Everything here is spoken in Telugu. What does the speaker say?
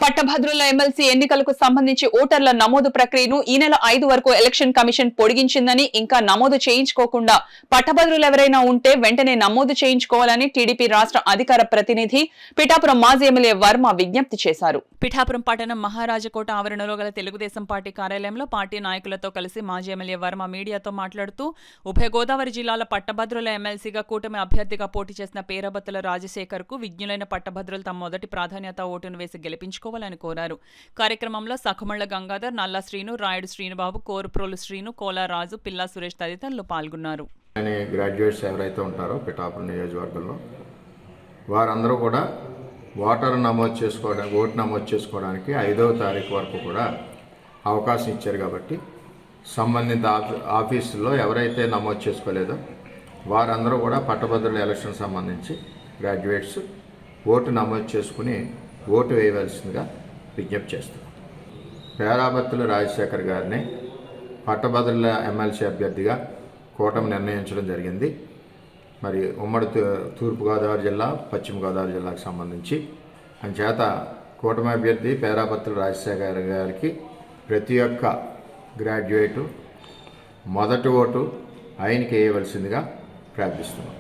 పట్టభద్రుల ఎమ్మెల్సీ ఎన్నికలకు సంబంధించి ఓటర్ల నమోదు ప్రక్రియను ఈ నెల 5 వరకు ఎలక్షన్ కమిషన్ పొడిగించిందని, ఇంకా నమోదు చేయించుకోకుండా పట్టభద్రులు ఎవరైనా ఉంటే వెంటనే నమోదు చేయించుకోవాలని టీడీపీ రాష్ట్ర అధికార ప్రతినిధి పిఠాపురం మాజీ ఎమ్మెల్యే వర్మ విజ్ఞప్తి చేశారు. పిఠాపురం పట్టణం మహారాజకోట ఆవరణలో గల తెలుగుదేశం పార్టీ కార్యాలయంలో పార్టీ నాయకులతో కలిసి మాజీ ఎమ్మెల్యే వర్మ మీడియాతో మాట్లాడుతూ ఉభయ గోదావరి జిల్లాల పట్టభద్రుల ఎమ్మెల్సీగా కూటమి అభ్యర్థిగా పోటీ చేసిన పేరబత్తుల రాజశేఖర్ కు విజ్ఞులైన పట్టభద్రులు తమ మొదటి ప్రాధాన్యత ఓటును వేసి గెలిపించుకోవాలని కోరారు. కార్యక్రమంలో సఖమళ్ల గంగాధర్, నల్లా శ్రీను, రాయుడు శ్రీనుబాబు, కోరుప్రోలు శ్రీను, కోలా రాజు, పిల్లా సురేష్ తదితరులు పాల్గొన్నారు. గ్రాడ్యుయేట్స్ ఎవరైతే ఉంటారో పిఠాపురం నియోజకవర్గంలో వారందరూ కూడా ఓటు నమోదు చేసుకోవడానికి 5వ తారీఖు వరకు కూడా అవకాశం ఇచ్చారు. కాబట్టి సంబంధిత ఆఫీసుల్లో ఎవరైతే నమోదు చేసుకోలేదో వారందరూ కూడా పట్టభద్రుల ఎలక్షన్ సంబంధించి గ్రాడ్యుయేట్స్ ఓటు నమోదు చేసుకుని ఓటు వేయవలసిందిగా విజ్ఞప్తి చేస్తారు. పేరాబత్తుల రాజశేఖర్ గారిని పట్టభద్రుల ఎమ్మెల్సీ అభ్యర్థిగా కూటమి నిర్ణయించడం జరిగింది. మరి ఉమ్మడి తూర్పుగోదావరి జిల్లా, పశ్చిమ గోదావరి జిల్లాకు సంబంధించి అంచేత కూటమి అభ్యర్థి పేరాబత్తుల రాజశేఖర్ గారికి ప్రతి ఒక్క గ్రాడ్యుయేటు మొదటి ఓటు ఆయనకి వేయవలసిందిగా ప్రార్థిస్తున్నాం.